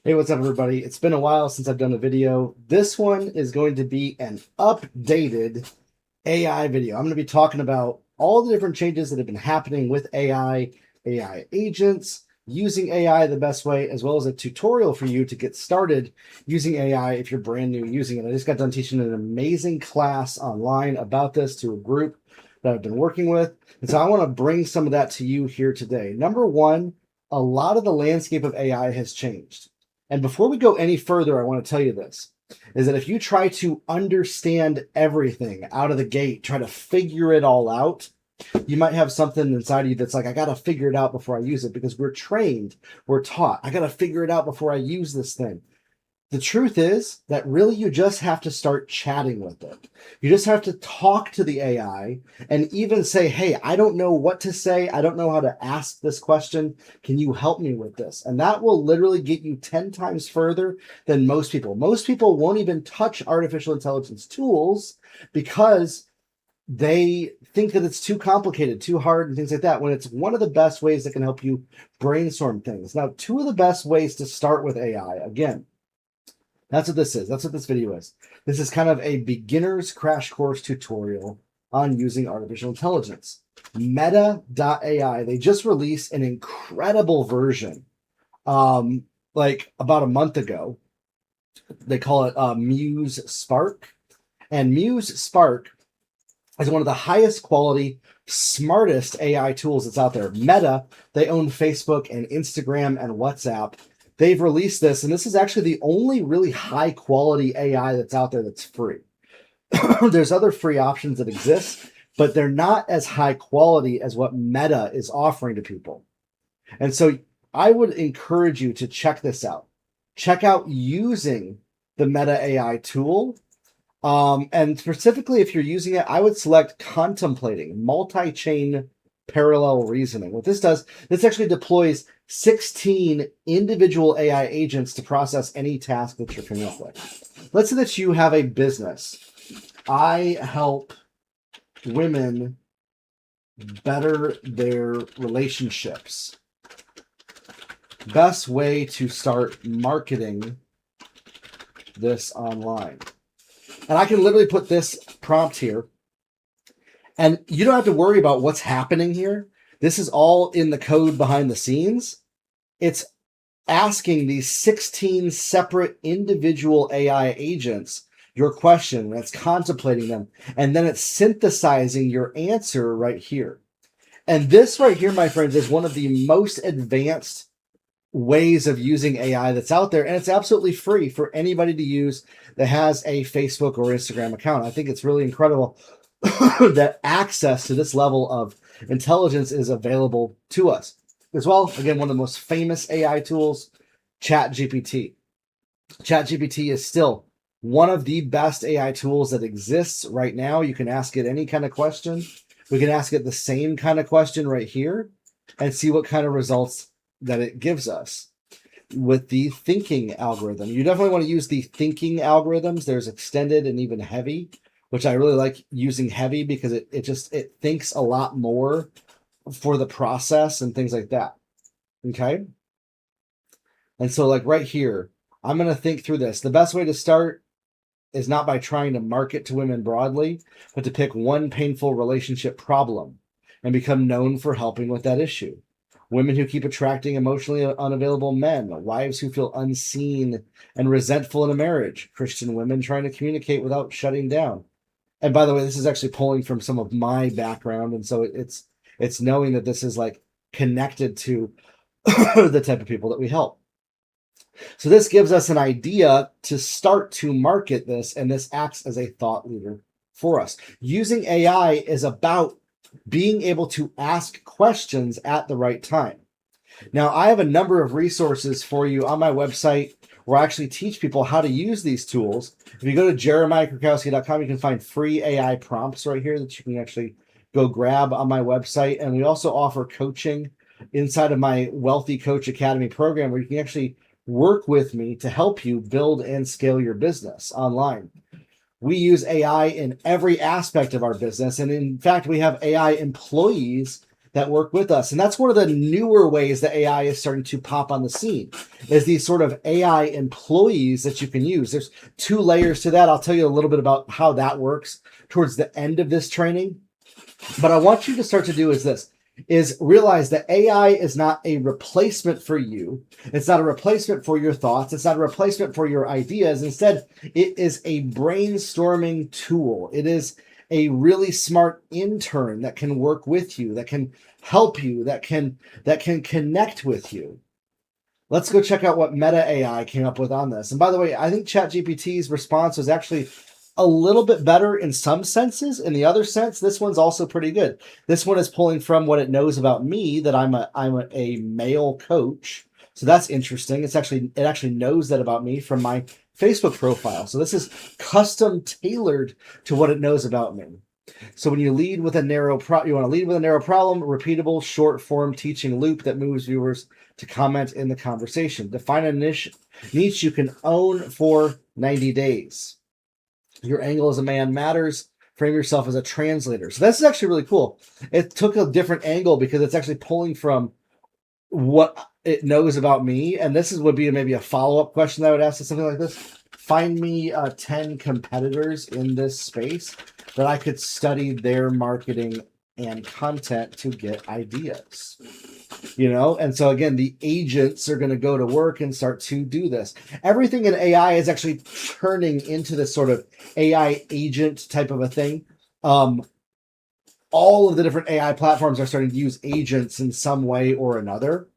Hey, what's up, everybody? It's been a while since I've done a video. This one is going to be an updated AI video. I'm going to be talking about all the different changes that have been happening with AI, AI agents, using AI the best way, as well as a tutorial for you to get started using AI if you're brand new using it. I just got done teaching an amazing class online about this to a group that I've been working with. And so I want to bring some of that to you here today. Number one, a lot of the landscape of AI has changed. And before we go any further, I want to tell you this, is that if you try to understand everything out of the gate, try to figure it all out, you might have something inside of you that's like, I got to figure it out before I use it because we're trained, we're taught. I got to figure it out before I use this thing. The truth is that really you just have to start chatting with it. You just have to talk to the AI and even say, hey, I don't know what to say. I don't know how to ask this question. Can you help me with this? And that will literally get you 10 times further than most people. Most people won't even touch artificial intelligence tools because they think that it's too complicated, too hard, and things like that, when it's one of the best ways that can help you brainstorm things. Now, two of the best ways to start with AI, again, that's what this is. That's what this video is. This is kind of a beginner's crash course tutorial on using artificial intelligence. Meta.ai, they just released an incredible version like about a month ago. They call it Muse Spark. And Muse Spark is one of the highest quality, smartest AI tools that's out there. Meta, they own Facebook and Instagram and WhatsApp. They've released this, and this is actually the only really high quality AI that's out there that's free. There's other free options that exist, but they're not as high quality as what Meta is offering to people. And so I would encourage you to check this out. Check out using the Meta AI tool. And specifically, if you're using it, I would select contemplating multi-chain parallel reasoning. What this does, this actually deploys 16 individual AI agents to process any task that you're coming up with. Let's say that you have a business. I help women better their relationships. Best way to start marketing this online. And I can literally put this prompt here, and you don't have to worry about what's happening here. This is all in the code behind the scenes. It's asking these 16 separate individual AI agents your question, and it's contemplating them, and then it's synthesizing your answer right here. And this right here, my friends, is one of the most advanced ways of using AI that's out there, and it's absolutely free for anybody to use that has a Facebook or Instagram account. I think it's really incredible that access to this level of intelligence is available to us. As well, again, one of the most famous AI tools, ChatGPT. ChatGPT is still one of the best AI tools that exists right now. You can ask it any kind of question. We can ask it the same kind of question right here and see what kind of results that it gives us with the thinking algorithm. You definitely want to use the thinking algorithms. There's extended and even heavy, which I really like using heavy because it thinks a lot more for the process and things like that. Okay. And so like right here, I'm going to think through this. The best way to start is not by trying to market to women broadly, but to pick one painful relationship problem and become known for helping with that issue. Women who keep attracting emotionally unavailable men, wives who feel unseen and resentful in a marriage, Christian women trying to communicate without shutting down. And by the way, this is actually pulling from some of my background. And so it's knowing that this is like connected to the type of people that we help. So this gives us an idea to start to market this, and this acts as a thought leader for us. Using AI is about being able to ask questions at the right time. Now, I have a number of resources for you on my website where I actually teach people how to use these tools. If you go to jeremiahkrakowski.com, you can find free AI prompts right here that you can actually go grab on my website. And we also offer coaching inside of my Wealthy Coach Academy program where you can actually work with me to help you build and scale your business online. We use AI in every aspect of our business. And in fact, we have AI employees that work with us. And that's one of the newer ways that AI is starting to pop on the scene, is these sort of AI employees that you can use. There's 2 layers to that. I'll tell you a little bit about how that works towards the end of this training. But I want you to start to do is realize that AI is not a replacement for you. It's not a replacement for your thoughts. It's not a replacement for your ideas. Instead, it is a brainstorming tool. It is a really smart intern that can work with you, that can help you, that can connect with you. Let's go check out what Meta AI came up with on this. And by the way, I think ChatGPT's response was actually a little bit better in some senses. In the other sense, this one's also pretty good. This one is pulling from what it knows about me, that I'm a male coach. So that's interesting. It actually knows that about me from my Facebook profile. So this is custom tailored to what it knows about me. So when you lead with a narrow you want to lead with a narrow problem, repeatable, short form teaching loop that moves viewers to comment in the conversation. Define a niche you can own for 90 days. Your angle as a man matters. Frame yourself as a translator. So this is actually really cool. It took a different angle because it's actually pulling from what it knows about me. And this would be maybe a follow-up question that I would ask to something like this. Find me 10 competitors in this space that I could study their marketing and content to get ideas. And so again, the agents are going to go to work and start to do this. Everything in AI is actually turning into this sort of AI agent type of a thing. All of the different AI platforms are starting to use agents in some way or another.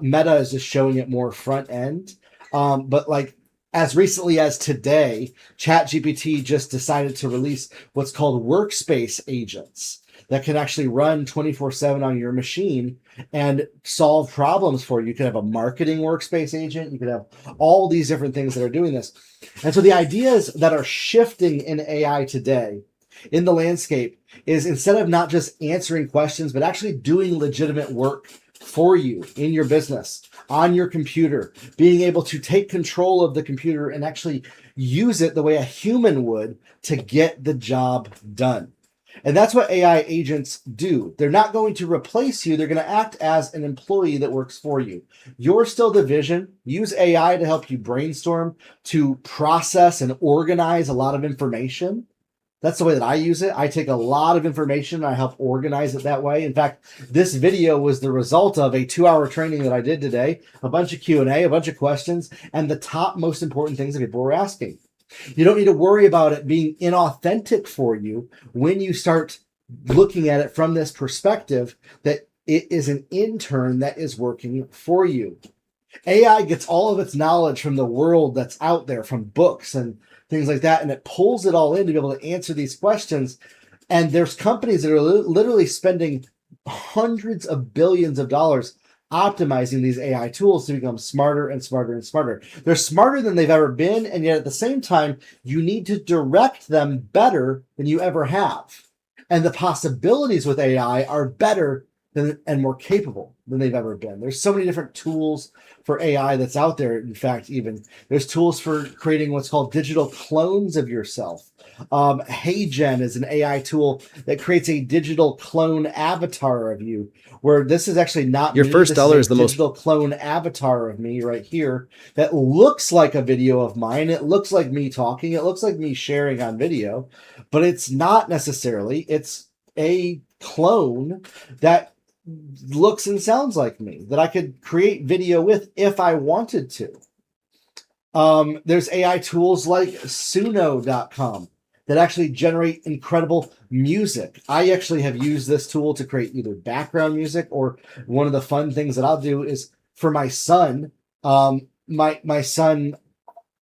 Meta is just showing it more front end. But like as recently as today, ChatGPT just decided to release what's called workspace agents that can actually run 24/7 on your machine and solve problems for you. You could have a marketing workspace agent. You could have all these different things that are doing this. And so the ideas that are shifting in AI today in the landscape is, instead of not just answering questions, but actually doing legitimate work for you in your business, on your computer, being able to take control of the computer and actually use it the way a human would to get the job done. And that's what AI agents do. They're not going to replace you. They're going to act as an employee that works for you. You're still the vision. Use AI to help you brainstorm, to process and organize a lot of information. That's the way that I use it. I take a lot of information and I help organize it that way. In fact, this video was the result of a 2-hour training that I did today, a bunch of Q&A, a bunch of questions, and the top most important things that people were asking. You don't need to worry about it being inauthentic for you when you start looking at it from this perspective that it is an intern that is working for you. AI gets all of its knowledge from the world that's out there, from books and things like that, and it pulls it all in to be able to answer these questions. And there's companies that are literally spending hundreds of billions of dollars optimizing these AI tools to become smarter and smarter and smarter. They're smarter than they've ever been, and yet at the same time, you need to direct them better than you ever have. And the possibilities with AI are better and more capable than they've ever been. There's so many different tools for AI that's out there. In fact, even there's tools for creating what's called digital clones of yourself. HeyGen is an AI tool that creates a digital clone avatar of you, where this is actually not your me. first dollar is the most digital clone avatar of me right here that looks like a video of mine. It looks like me talking. It looks like me sharing on video, but it's not necessarily. It's a clone that looks and sounds like me that I could create video with if I wanted to. There's AI tools like Suno.com that actually generate incredible music. I actually have used this tool to create either background music, or one of the fun things that I'll do is for my son, my son,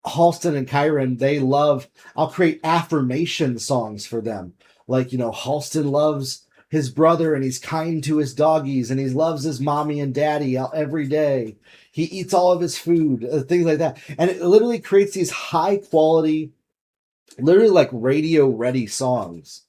Halston and Kyron, I'll create affirmation songs for them. Like, Halston loves his brother and he's kind to his doggies and he loves his mommy and daddy every day. He eats all of his food, things like that. And it literally creates these high quality, literally like radio ready songs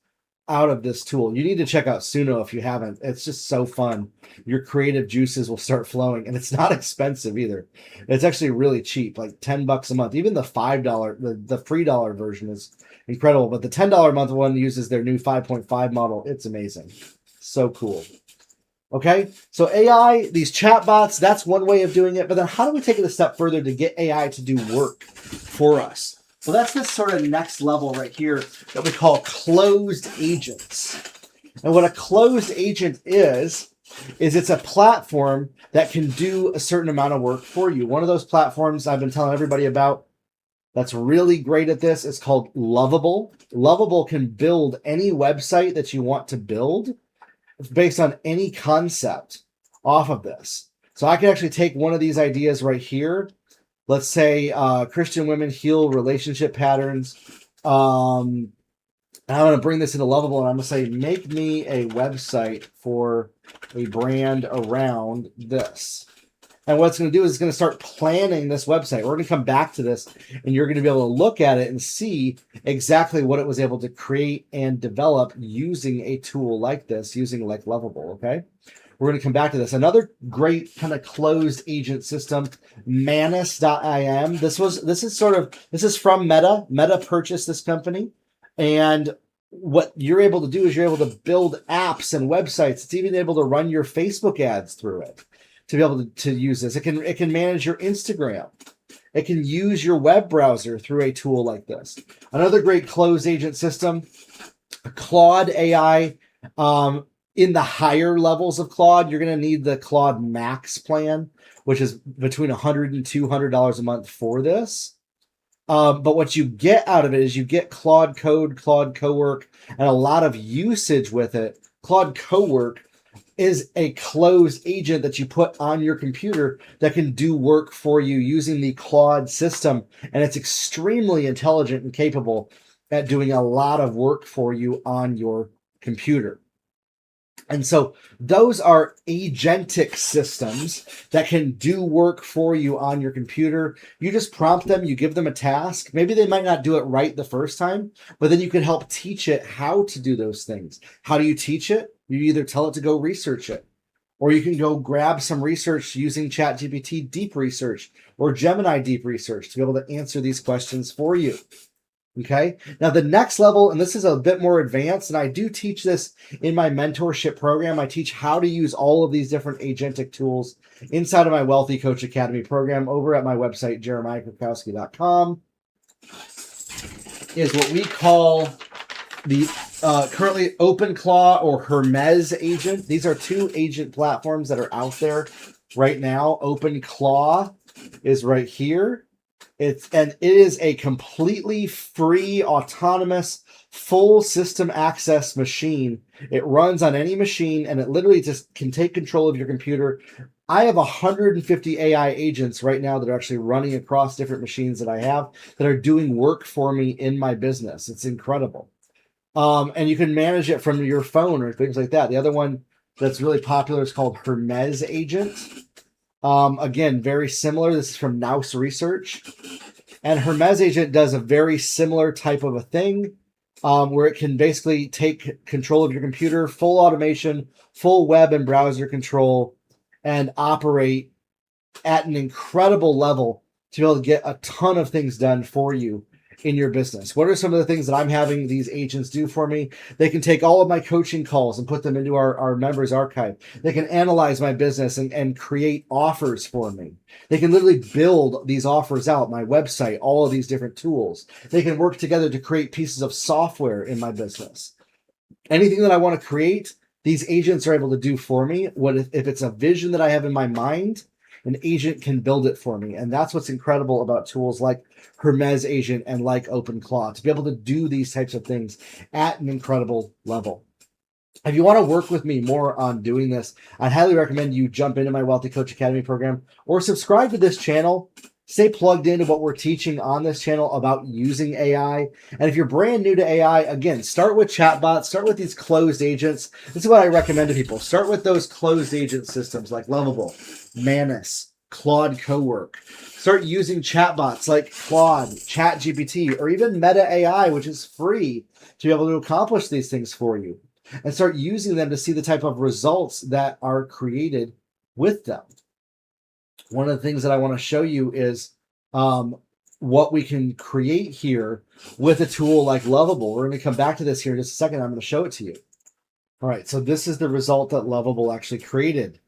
out of this tool. You need to check out Suno if you haven't. It's just so fun. Your creative juices will start flowing, and it's not expensive either. It's actually really cheap, like $10 a month. Even the $5, the free dollar version is incredible, but the $10 a month one uses their new 5.5 model. It's amazing. So cool. Okay, so AI, these chatbots, that's one way of doing it. But then how do we take it a step further to get AI to do work for us? So that's this sort of next level right here that we call closed agents. And what a closed agent is it's a platform that can do a certain amount of work for you. One of those platforms I've been telling everybody about that's really great at this is called Lovable. Lovable can build any website that you want to build based on any concept off of this. So I can actually take one of these ideas right here. Let's say Christian women heal relationship patterns. I'm going to bring this into Lovable, and I'm going to say, make me a website for a brand around this. And what it's going to do is it's going to start planning this website. We're going to come back to this, and you're going to be able to look at it and see exactly what it was able to create and develop using a tool like this, using like Lovable, okay? We're going to come back to this. Another great kind of closed agent system, Manus.im. This is from Meta. Meta purchased this company. And what you're able to do is you're able to build apps and websites. It's even able to run your Facebook ads through it to be able to use this. It can manage your Instagram. It can use your web browser through a tool like this. Another great closed agent system, Claude AI. In the higher levels of Claude, you're going to need the Claude Max plan, which is between $100 and $200 a month for this. But what you get out of it is you get Claude Code, Claude Cowork, and a lot of usage with it. Claude Cowork is a closed agent that you put on your computer that can do work for you using the Claude system. And it's extremely intelligent and capable at doing a lot of work for you on your computer. And so those are agentic systems that can do work for you on your computer. You just prompt them, you give them a task. Maybe they might not do it right the first time, but then you can help teach it how to do those things. How do you teach it? You either tell it to go research it, or you can go grab some research using ChatGPT Deep Research or Gemini Deep Research to be able to answer these questions for you. Okay. Now the next level, and this is a bit more advanced, and I do teach this in my mentorship program. I teach how to use all of these different agentic tools inside of my Wealthy Coach Academy program over at my website, jeremiahkrakowski.com, is what we call the currently OpenClaw or Hermes agent. These are two agent platforms that are out there right now. OpenClaw is right here. It is a completely free, autonomous, full system access machine. It runs on any machine, and it literally just can take control of your computer. I have 150 AI agents right now that are actually running across different machines that I have that are doing work for me in my business. It's incredible. And you can manage it from your phone or things like that. The other one that's really popular is called Hermes Agent. Again, very similar. This is from Nous Research. And Hermes Agent does a very similar type of a thing where it can basically take control of your computer, full automation, full web and browser control, and operate at an incredible level to be able to get a ton of things done for you in your business. What are some of the things that I'm having these agents do for me? They can take all of my coaching calls and put them into our members archive. They can analyze my business and create offers for me. They can literally build these offers out, my website, all of these different tools. They can work together to create pieces of software in my business. Anything that I want to create, these agents are able to do for me. What if it's a vision that I have in my mind, an agent can build it for me. And that's what's incredible about tools like Hermes Agent and like OpenClaw, to be able to do these types of things at an incredible level. If you want to work with me more on doing this, I'd highly recommend you jump into my Wealthy Coach Academy program or subscribe to this channel. Stay plugged into what we're teaching on this channel about using AI. And if you're brand new to AI, again, start with chatbots, start with these closed agents. This is what I recommend to people. Start with those closed agent systems like Lovable, Manus, Claude Cowork. Start using chatbots like Claude, ChatGPT, or even Meta AI, which is free to be able to accomplish these things for you. And start using them to see the type of results that are created with them. One of the things that I want to show you is what we can create here with a tool like Lovable. We're going to come back to this here in just a second. I'm going to show it to you. All right, so this is the result that Lovable actually created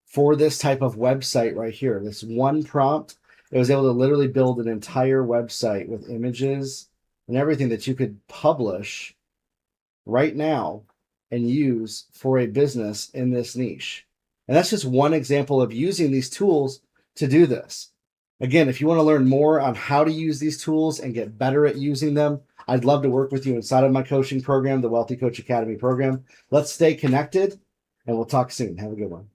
for this type of website right here. This one prompt, it was able to literally build an entire website with images and everything that you could publish right now and use for a business in this niche. And that's just one example of using these tools to do this. Again, if you want to learn more on how to use these tools and get better at using them, I'd love to work with you inside of my coaching program, the Wealthy Coach Academy program. Let's stay connected, and we'll talk soon. Have a good one.